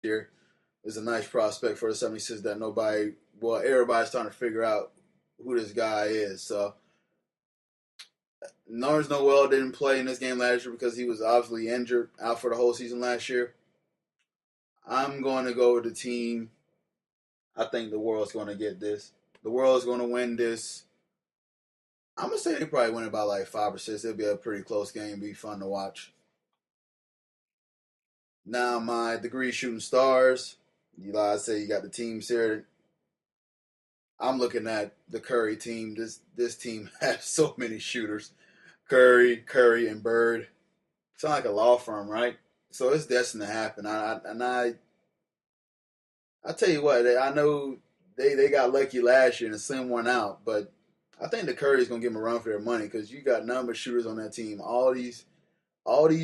year is a nice prospect for the 76ers that everybody's trying to figure out who this guy is. So Nerlens Noel didn't play in this game last year because he was obviously injured, out for the whole season last year. I'm going to go with the team. I think the world's going to get this. The world's going to win this. I'm going to say they probably win it by like 5 or 6. It'll be a pretty close game. Be fun to watch. Now, my degree shooting stars. I say you got the teams here. I'm looking at the Curry team. This team has so many shooters. Curry, and Bird. Sound like a law firm, right? So it's destined to happen. I tell you what, I know they got lucky last year and slim one out, but I think the Curry's gonna give them a run for their money because you got number of shooters on that team. All these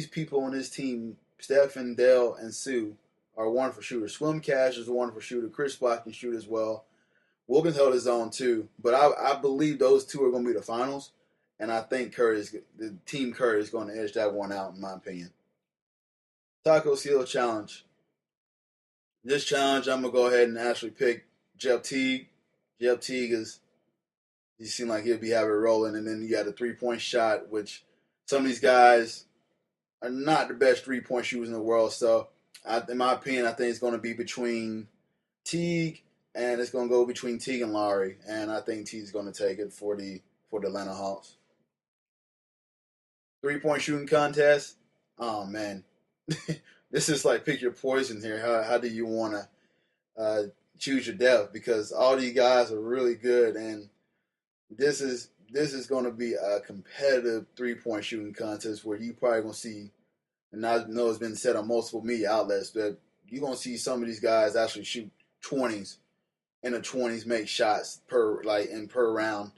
people on this team, Stephen, Dell, and Sue, are wonderful shooters. Swim Cash is a wonderful shooter. Chris Block can shoot as well. Wilkins held his own too, but I believe those two are going to be the finals, and I think the team Curry is going to edge that one out, in my opinion. Taco Seal Challenge. This challenge, I'm going to go ahead and actually pick Jeff Teague. Jeff Teague he seemed like he'll be having it rolling, and then you got a three-point shot, which some of these guys are not the best three-point shooters in the world, so in my opinion, I think it's going to be between Teague, and it's going to go between Teague and Lowry, and I think Teague's going to take it for the Atlanta Hawks. Three-point shooting contest. Oh man, this is like pick your poison here. How do you want to choose your death? Because all these guys are really good, and this is going to be a competitive three-point shooting contest where you probably going to see, and I know it's been said on multiple media outlets, but you're going to see some of these guys actually shoot 20s. In the 20s, make shots per round.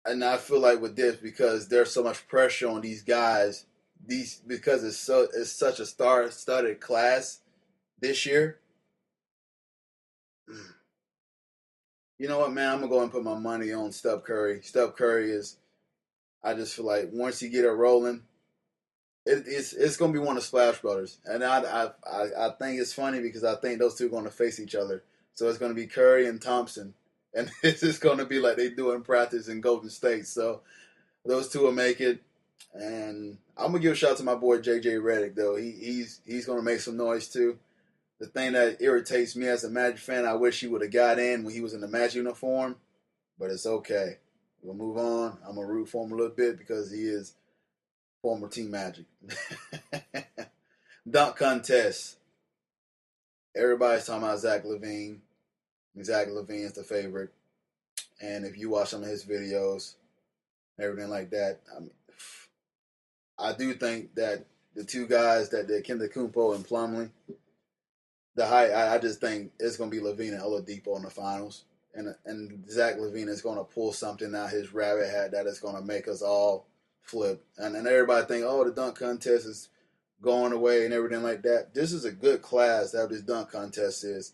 And I feel like with this, because there's so much pressure on these guys, because it's such a star-studded class this year. You know what, man? I'm gonna go and put my money on Steph Curry. Steph Curry I just feel like once you get it rolling, it's gonna be one of Splash Brothers, and I think it's funny because I think those two are gonna face each other. So it's gonna be Curry and Thompson, and it's just gonna be like they do in practice in Golden State. So those two will make it, and I'm gonna give a shout out to my boy JJ Redick though. He's gonna make some noise too. The thing that irritates me as a Magic fan, I wish he would have got in when he was in the Magic uniform, but it's okay. We'll move on. I'm gonna root for him a little bit because he is former Team Magic. Dunk contest. Everybody's talking about Zach LaVine. Zach LaVine is the favorite. And if you watch some of his videos, everything like that, I do think that the two guys that did Kumpo and Plumlee, I just think it's going to be LaVine and Oladipo in the finals. And Zach LaVine is going to pull something out his rabbit hat that is going to make us all flip. And everybody think, the dunk contest is going away and everything like that. This is a good class that this dunk contest is,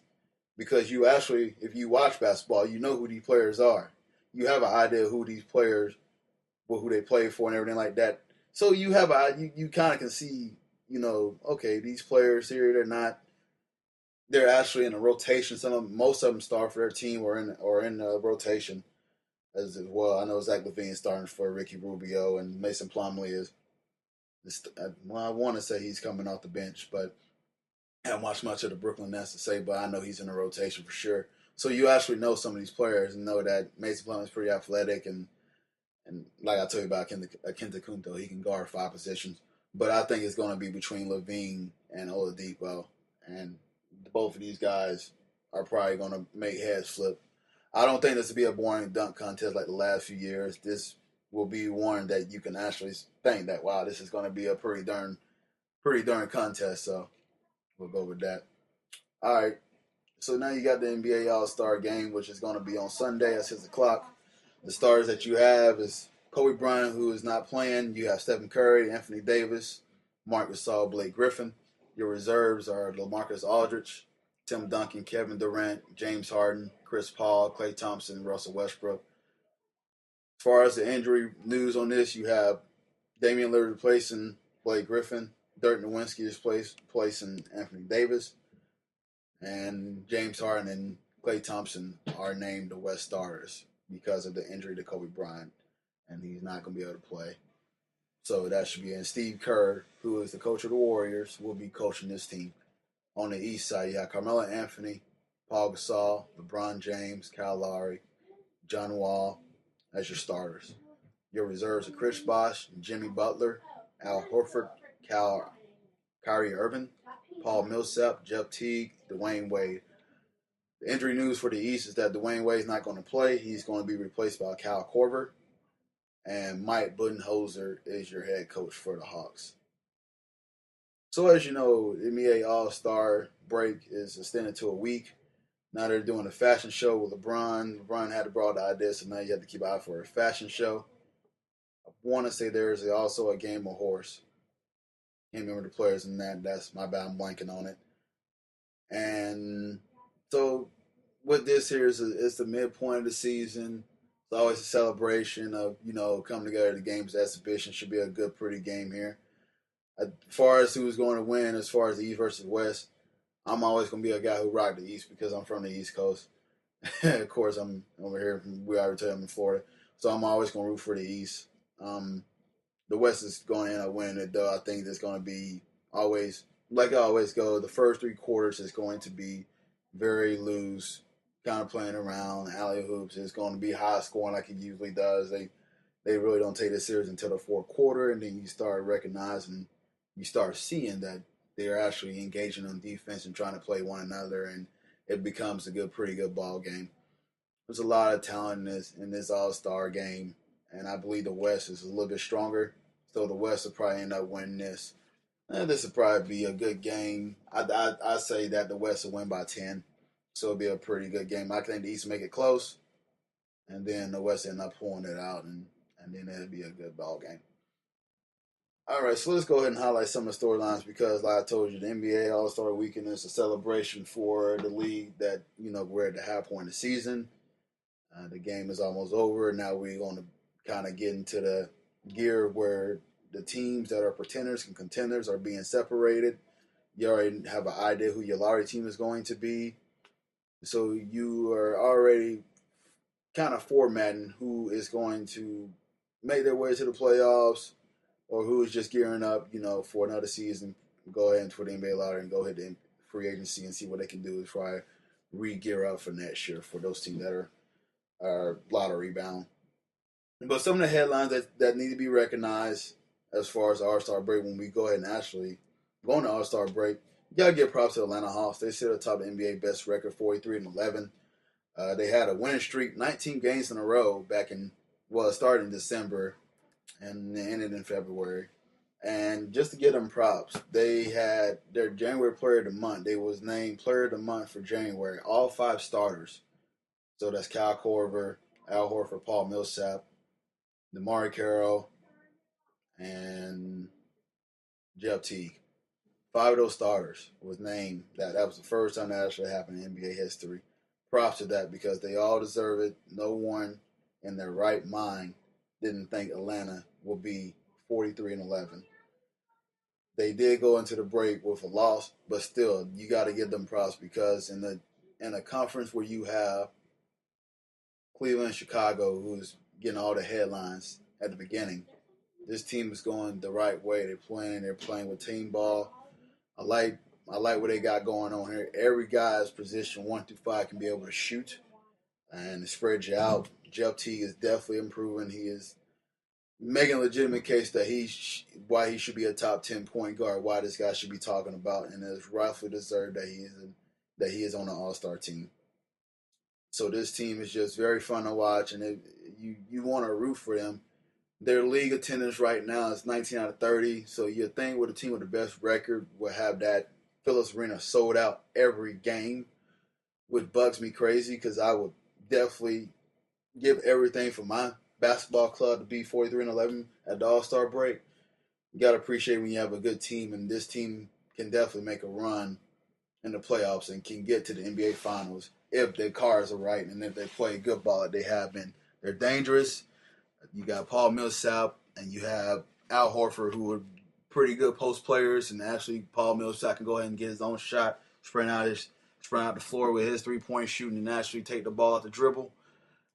because you actually, if you watch basketball, you know who these players are. You have an idea who these players, who they play for and everything like that. So you have you kind of can see, okay, these players here, they're actually in a rotation. Most of them start for their team or in the rotation as well. I know Zach LaVine is starting for Ricky Rubio, and Mason Plumlee I want to say he's coming off the bench, but I haven't watched much of the Brooklyn Nets to say, but I know he's in a rotation for sure. So you actually know some of these players and know that Mason Plumlee is pretty athletic, and like I told you about Kenta Kumpo, he can guard 5 positions. But I think it's going to be between LaVine and Oladipo, and both of these guys are probably going to make heads flip. I don't think this will be a boring dunk contest like the last few years. This will be one that you can actually think that, wow, this is going to be a pretty darn contest. So we'll go with that. All right. So now you got the NBA All-Star Game, which is going to be on Sunday at 6 o'clock. The stars that you have is Kobe Bryant, who is not playing. You have Stephen Curry, Anthony Davis, Marc Gasol, Blake Griffin. Your reserves are LaMarcus Aldridge, Tim Duncan, Kevin Durant, James Harden, Chris Paul, Klay Thompson, Russell Westbrook. As far as the injury news on this, you have Damian Lillard replacing Blake Griffin, Dirk Nowitzki is placing Anthony Davis, and James Harden and Klay Thompson are named the West starters because of the injury to Kobe Bryant, and he's not going to be able to play. So that should be in. Steve Kerr, who is the coach of the Warriors, will be coaching this team. On the East side, you have Carmelo Anthony, Paul Gasol, LeBron James, Kyle Lowry, John Wall as your starters. Your reserves are Chris Bosh, Jimmy Butler, Al Horford, Kyrie Irving, Paul Millsap, Jeff Teague, Dwayne Wade. The injury news for the East is that Dwayne Wade is not going to play. He's going to be replaced by Kyle Korver. And Mike Budenholzer is your head coach for the Hawks. So as you know, the NBA All-Star break is extended to a week. Now they're doing a fashion show with LeBron. LeBron had brought the idea, so now you have to keep an eye for a fashion show. I want to say there's also a game of horse. Can't remember the players in that. That's my bad. I'm blanking on it. And so what this here is the midpoint of the season. It's always a celebration of, coming together. The game's exhibition should be a good, pretty game here. As far as who's going to win, as far as the East versus West, I'm always going to be a guy who rocked the East because I'm from the East Coast. Of course, I'm over here. We already told I'm in Florida. So I'm always going to root for the East. The West is going to end up winning it, though. I think there's going to be always, like I always go, the first 3 quarters is going to be very loose, kind of playing around, alley hoops. It's going to be high scoring like it usually does. They really don't take this serious until the 4th quarter, and then you start recognizing, you start seeing that they're actually engaging on defense and trying to play one another, and it becomes a pretty good ball game. There's a lot of talent in this All-Star game, and I believe the West is a little bit stronger, so the West will probably end up winning this. And this will probably be a good game. I say that the West will win by 10, so it'll be a pretty good game. I think the East will make it close, and then the West end up pulling it out, and then it'll be a good ball game. All right, so let's go ahead and highlight some of the storylines because, like I told you, the NBA All-Star Weekend is a celebration for the league that, we're at the high point of the season. The game is almost over. Now we're going to kind of get into the gear where the teams that are pretenders and contenders are being separated. You already have an idea who your lottery team is going to be. So you are already kind of formatting who is going to make their way to the playoffs, or who is just gearing up, for another season. Go ahead and for the NBA lottery and go ahead and free agency and see what they can do to try to re-gear up for next year for those teams that are lottery bound. But some of the headlines that need to be recognized as far as the All-Star break, when we go ahead and actually go on the All-Star break, you got to give props to Atlanta Hawks. They sit atop the NBA best record, 43-11. They had a winning streak, 19 games in a row it started in December and ended in February. And just to give them props, they had their January Player of the Month. They was named Player of the Month for January. All 5 starters. So that's Kyle Korver, Al Horford, Paul Millsap, DeMar Carroll, and Jeff Teague. 5 of those starters was named. That was the first time that actually happened in NBA history. Props to that because they all deserve it. No one in their right mind didn't think Atlanta would be 43-11. They did go into the break with a loss, but still, you got to give them props because in a conference where you have Cleveland, Chicago, who's getting all the headlines at the beginning, this team is going the right way. They're playing with team ball. I like what they got going on here. Every guy's position 1 through 5 can be able to shoot, and it spreads you out. Jeff Teague is definitely improving. He is making a legitimate case that why he should be a top 10 point guard, why this guy should be talking about, and it's rightfully deserved that he is on the All-Star team. So this team is just very fun to watch, and you want to root for them. Their league attendance right now is 19 out of 30, so you'd think with a team with the best record would have that Phillips Arena sold out every game, which bugs me crazy because I would definitely give everything for my basketball club to be 43-11 at the All-Star break. You got to appreciate when you have a good team, and this team can definitely make a run in the playoffs and can get to the NBA Finals if their cards are right and if they play good ball that they have been. They're dangerous. You got Paul Millsap and you have Al Horford, who would pretty good post players, and actually Paul Millsap can go ahead and get his own shot, spread out the floor with his 3-point shooting, and actually take the ball out the dribble.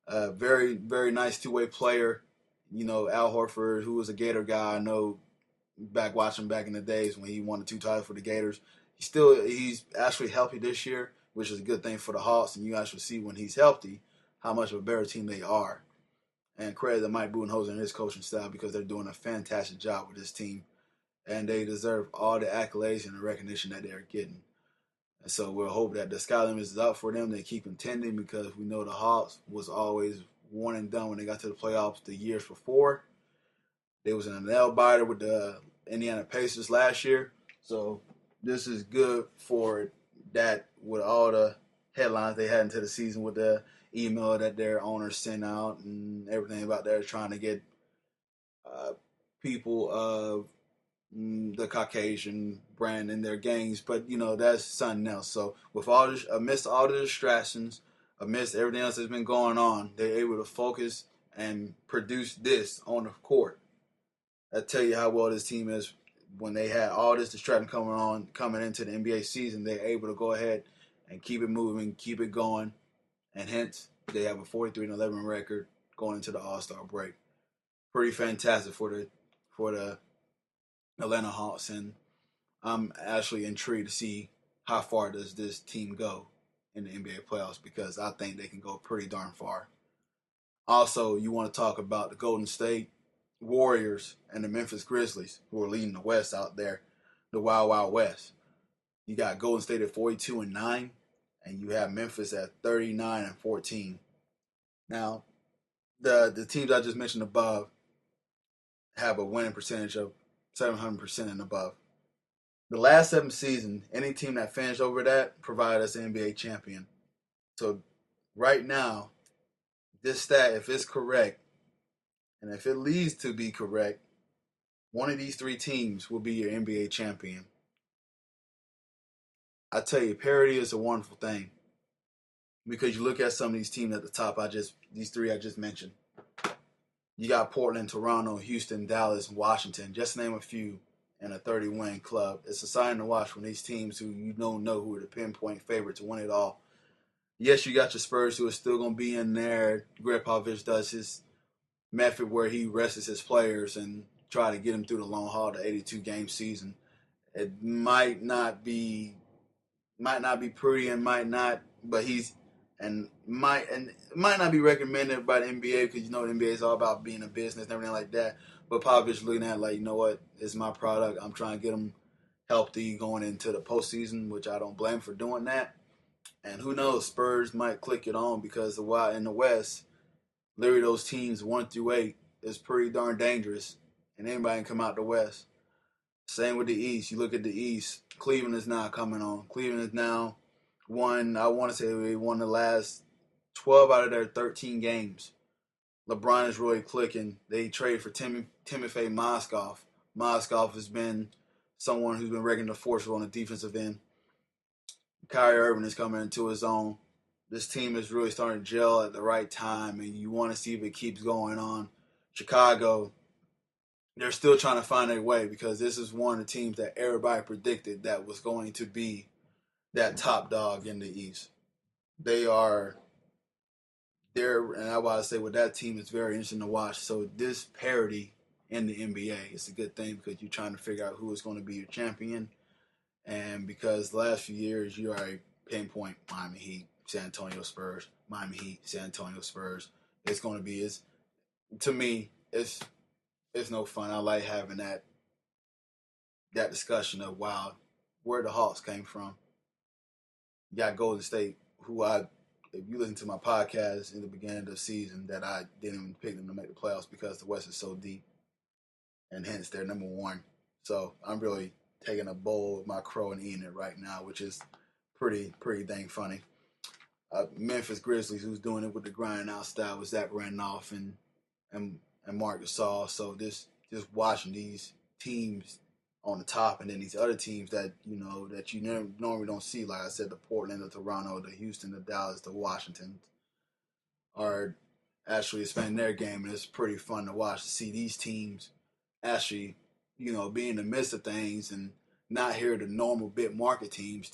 Very, very nice two-way player. You know, Al Horford, who was a Gator guy, I know watching back in the days when he won the 2 titles for the Gators. He's actually healthy this year, which is a good thing for the Hawks, and you actually see when he's healthy how much of a better team they are. And credit to Mike Budenholzer and his coaching staff because they're doing a fantastic job with this team. And they deserve all the accolades and the recognition that they're getting. And so we'll hope that the sky limit is up for them. They keep contending because we know the Hawks was always one and done when they got to the playoffs the years before. They was in a nail biter with the Indiana Pacers last year. So this is good for that with all the headlines they had into the season with the email that their owners sent out and everything about there trying to get people of the Caucasian brand in their games, but you know that's something else. So with all this, amidst all the distractions, amidst everything else that's been going on, they're able to focus and produce this on the court. I tell you how well this team is. When they had all this distraction coming into the NBA season, they're able to go ahead and keep it moving, keep it going, and hence they have a 43-11 record going into the All-Star break. Pretty fantastic for the Atlanta Hawks, and I'm actually intrigued to see how far does this team go in the NBA playoffs because I think they can go pretty darn far. Also, you want to talk about the Golden State Warriors and the Memphis Grizzlies, who are leading the West out there, the Wild Wild West. You got Golden State at 42-9, and you have Memphis at 39-14. Now, the teams I just mentioned above have a winning percentage of 700% and above. The last 7 seasons, any team that finished over that provided us an NBA champion. So right now, this stat, if it's correct, and if it leads to be correct, one of these 3 teams will be your NBA champion. I tell you, parity is a wonderful thing. Because you look at some of these teams at the top, these 3 I just mentioned. You got Portland, Toronto, Houston, Dallas, and Washington. Just to name a few in a 30-win club. It's exciting to watch when these teams who you don't know who are the pinpoint favorite to win it all. Yes, you got your Spurs who are still going to be in there. Greg Popovich does his method where he rests his players and try to get them through the long haul, the 82-game season. It might not be pretty and might not, but it might not be recommended by the NBA because you know the NBA is all about being a business and everything like that. But Popovich looking at it like, you know what, it's my product. I'm trying to get them healthy going into the postseason, which I don't blame him for doing that. And who knows, Spurs might click it on because in the West, literally those teams 1 through 8 is pretty darn dangerous, and anybody can come out the West. Same with the East. You look at the East, Cleveland is now coming on. Cleveland is now I want to say they won the last 12 out of their 13 games. LeBron is really clicking. They traded for Timofey Mozgov. Mozgov has been someone who's been wrecking the force on the defensive end. Kyrie Irving is coming into his own. This team is really starting to gel at the right time, and you want to see if it keeps going on. Chicago, they're still trying to find their way because this is one of the teams that everybody predicted that was going to be that top dog in the East. And I want to say with that team, it's very interesting to watch. So this parity in the NBA is a good thing because you're trying to figure out who is going to be your champion. And because the last few years, you already pinpoint Miami Heat, San Antonio Spurs, Miami Heat, San Antonio Spurs. It's going to be, to me, it's no fun. I like having that discussion of, wow, where the Hawks came from. You got Golden State, if you listen to my podcast in the beginning of the season, that I didn't even pick them to make the playoffs because the West is so deep. And hence, they're number 1. So I'm really taking a bowl of my crow and eating it right now, which is pretty dang funny. Memphis Grizzlies, who's doing it with the grinding out style with Zach Randolph and Marc Gasol. So just watching these teams on the top, and then these other teams that you normally don't see, like I said, the Portland, the Toronto, the Houston, the Dallas, the Washington, are actually expanding their game, and it's pretty fun to watch to see these teams actually be in the midst of things and not hear the normal big market teams.